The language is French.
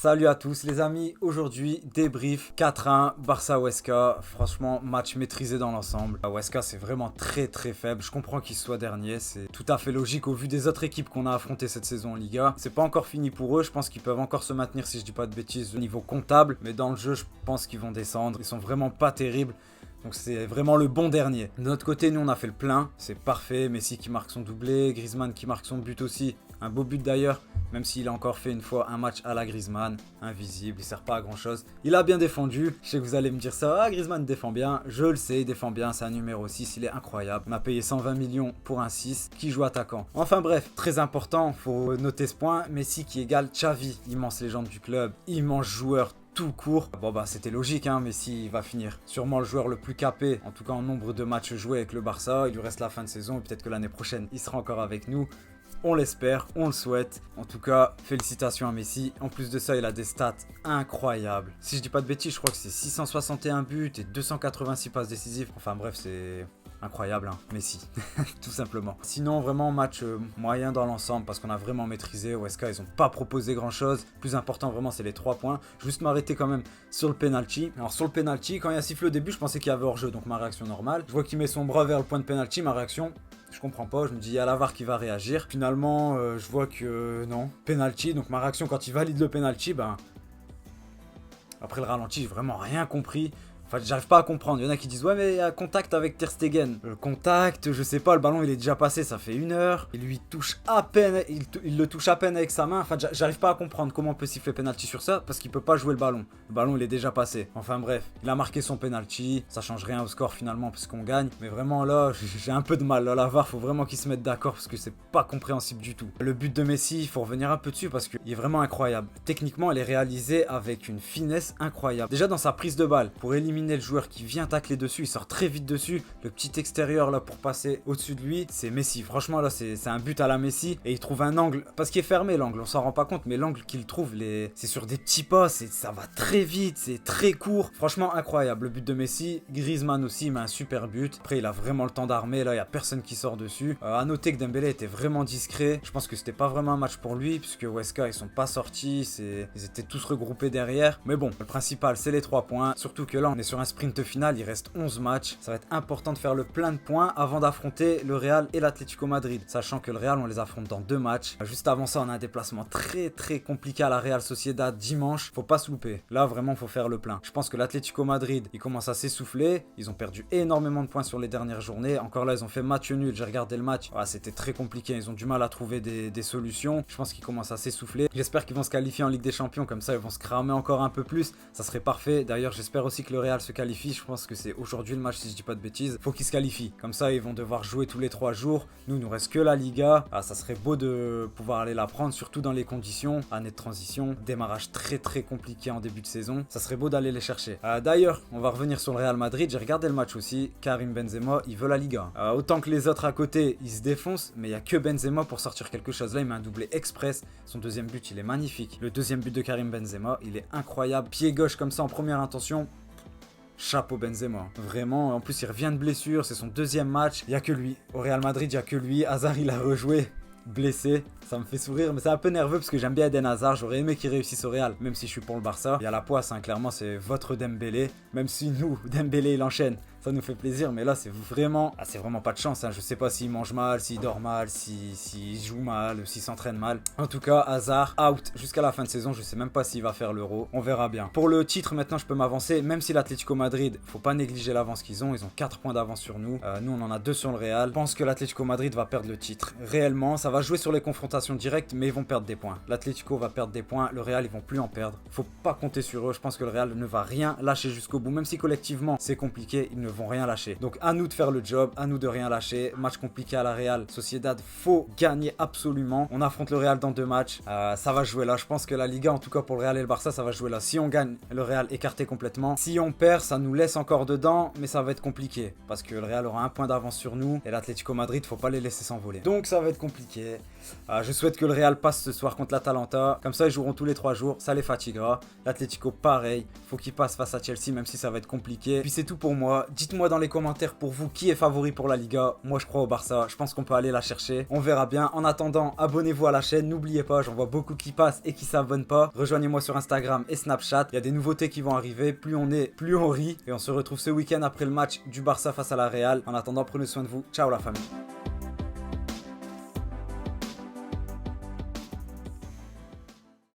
Salut à tous les amis, aujourd'hui débrief 4-1 Barça Huesca, franchement match maîtrisé dans l'ensemble. Huesca c'est vraiment très faible, je comprends qu'il soit dernier, c'est tout à fait logique au vu des autres équipes qu'on a affrontées cette saison en Liga. C'est pas encore fini pour eux, je pense qu'ils peuvent encore se maintenir si je dis pas de bêtises au niveau comptable, mais dans le jeu je pense qu'ils vont descendre, ils sont vraiment pas terribles. Donc c'est vraiment le bon dernier. De notre côté, nous on a fait le plein, c'est parfait. Messi qui marque son doublé, Griezmann qui marque son but aussi. Un beau but d'ailleurs, même s'il a encore fait une fois un match à la Griezmann. Invisible, il sert pas à grand chose. Il a bien défendu, je sais que vous allez me dire ça. Ah, Griezmann défend bien, je le sais, il défend bien, c'est un numéro 6, il est incroyable. On a payé 120 millions pour un 6 qui joue attaquant. Enfin bref, très important, faut noter ce point. Messi qui égale Xavi, immense légende du club, immense joueur tout court. Bon bah c'était logique, hein, Messi il va finir sûrement le joueur le plus capé, en tout cas en nombre de matchs joués avec le Barça. Il lui reste la fin de saison, peut-être que l'année prochaine il sera encore avec nous. On l'espère, on le souhaite. En tout cas, félicitations à Messi. En plus de ça, il a des stats incroyables. Si je dis pas de bêtises, je crois que c'est 661 buts et 286 passes décisives. Enfin bref, c'est incroyable, hein, Messi, tout simplement. Sinon, vraiment, match moyen dans l'ensemble parce qu'on a vraiment maîtrisé. Huesca, ils ont pas proposé grand-chose. Plus important, vraiment, c'est les 3 points. Juste m'arrêter quand même sur le penalty. Alors, sur le penalty, quand il y a sifflé au début, je pensais qu'il y avait hors-jeu, donc ma réaction normale. Je vois qu'il met son bras vers le point de penalty, ma réaction... Je comprends pas, je me dis il y a la VAR qui va réagir. Finalement, je vois que non, penalty. Donc ma réaction quand il valide le penalty, ben après le ralenti, j'ai vraiment rien compris. Enfin, j'arrive pas à comprendre. Il y en a qui disent ouais mais il y a contact avec Ter Stegen. Le contact, je sais pas, le ballon il est déjà passé, ça fait 1 heure. Il lui touche à peine, il le touche à peine avec sa main. Enfin, j'arrive pas à comprendre comment on peut siffler penalty sur ça parce qu'il peut pas jouer le ballon. Le ballon il est déjà passé. Enfin bref, il a marqué son penalty. Ça change rien au score finalement parce qu'on gagne. Mais vraiment là, j'ai un peu de mal. Là, la VAR, faut vraiment qu'ils se mettent d'accord parce que c'est pas compréhensible du tout. Le but de Messi, il faut revenir un peu dessus parce qu'il est vraiment incroyable. Techniquement, elle est réalisée avec une finesse incroyable. Déjà dans sa prise de balle, pour éliminer le joueur qui vient tacler dessus, il sort très vite dessus. Le petit extérieur là pour passer au-dessus de lui, c'est Messi. Franchement là, c'est un but à la Messi et il trouve un angle parce qu'il est fermé l'angle. On s'en rend pas compte, mais l'angle qu'il trouve, c'est sur des petits pas, ça va très vite, c'est très court. Franchement incroyable. Le but de Messi. Griezmann aussi, il met un super but. Après, il a vraiment le temps d'armer. Là, il y a personne qui sort dessus. À noter que Dembélé était vraiment discret. Je pense que c'était pas vraiment un match pour lui puisque Huesca ils sont pas sortis. Ils étaient tous regroupés derrière. Mais bon, le principal c'est les 3 points. Surtout que là, on est sur un sprint final, il reste 11 matchs. Ça va être important de faire le plein de points avant d'affronter le Real et l'Atlético Madrid. Sachant que le Real, on les affronte dans 2 matchs. Juste avant ça, on a un déplacement très compliqué à la Real Sociedad dimanche. Faut pas se louper. Là, vraiment, faut faire le plein. Je pense que l'Atlético Madrid, il commence à s'essouffler. Ils ont perdu énormément de points sur les dernières journées. Encore là, ils ont fait match nul. J'ai regardé le match. Ah, c'était très compliqué. Ils ont du mal à trouver des solutions. Je pense qu'ils commencent à s'essouffler. J'espère qu'ils vont se qualifier en Ligue des Champions. Comme ça, ils vont se cramer encore un peu plus. Ça serait parfait. D'ailleurs, j'espère aussi que le Real se qualifie. Je pense que c'est aujourd'hui le match si je dis pas de bêtises. Faut qu'ils se qualifient. Comme ça, ils vont devoir jouer tous les 3 jours. Nous, il nous reste que la Liga. Ah, ça serait beau de pouvoir aller la prendre, surtout dans les conditions. Année de transition. Démarrage très compliqué en début de saison. Ça serait beau d'aller les chercher. D'ailleurs, on va revenir sur le Real Madrid. J'ai regardé le match aussi. Karim Benzema, il veut la Liga. Autant que les autres à côté, ils se défoncent. Mais il n'y a que Benzema pour sortir quelque chose. Là, il met un doublé express. Son deuxième but, il est magnifique. Le deuxième but de Karim Benzema, il est incroyable. Pied gauche comme ça en première intention. Chapeau Benzema, vraiment. En plus, il revient de blessure, c'est son 2e match. Il n'y a que lui. Au Real Madrid, il n'y a que lui. Hazard, il a rejoué. Blessé, ça me fait sourire, mais c'est un peu nerveux parce que j'aime bien Eden Hazard. J'aurais aimé qu'il réussisse au Real, même si je suis pour le Barça. Il y a la poisse, hein, clairement, c'est votre Dembélé. Même si nous, Dembélé, il enchaîne, ça nous fait plaisir, mais là, c'est vraiment pas de chance. Hein. Je sais pas s'il mange mal, s'il dort mal, s'il joue mal, s'il s'entraîne mal. En tout cas, Hazard, out jusqu'à la fin de saison. Je sais même pas s'il va faire l'Euro. On verra bien. Pour le titre, maintenant, je peux m'avancer. Même si l'Atlético Madrid, faut pas négliger l'avance qu'ils ont. Ils ont 4 points d'avance sur nous. Nous, on en a 2 sur le Real. Je pense que l'Atlético Madrid va perdre le titre. Réellement, ça va jouer sur les confrontations directes, mais ils vont perdre des points. L'Atlético va perdre des points. Le Real, ils vont plus en perdre. Faut pas compter sur eux. Je pense que le Real ne va rien lâcher jusqu'au bout. Même si collectivement, c'est compliqué, ils ne vont rien lâcher. Donc à nous de faire le job, à nous de rien lâcher. Match compliqué à la Real Sociedad, faut gagner absolument. On affronte le Real dans 2 matchs. Ça va jouer là. Je pense que la Liga, en tout cas pour le Real et le Barça, ça va jouer là. Si on gagne, le Real écarté complètement. Si on perd, ça nous laisse encore dedans, mais ça va être compliqué parce que le Real aura 1 point d'avance sur nous et l'Atlético Madrid, faut pas les laisser s'envoler. Donc ça va être compliqué. Je souhaite que le Real passe ce soir contre l'Atalanta. Comme ça, ils joueront tous les 3 jours. Ça les fatiguera. L'Atlético, pareil. Faut qu'ils passent face à Chelsea, même si ça va être compliqué. Puis c'est tout pour moi. Dites-moi dans les commentaires pour vous qui est favori pour la Liga. Moi je crois au Barça, je pense qu'on peut aller la chercher. On verra bien. En attendant, abonnez-vous à la chaîne. N'oubliez pas, j'en vois beaucoup qui passent et qui s'abonnent pas. Rejoignez-moi sur Instagram et Snapchat. Il y a des nouveautés qui vont arriver. Plus on est, plus on rit. Et on se retrouve ce week-end après le match du Barça face à la Real. En attendant, prenez soin de vous. Ciao la famille.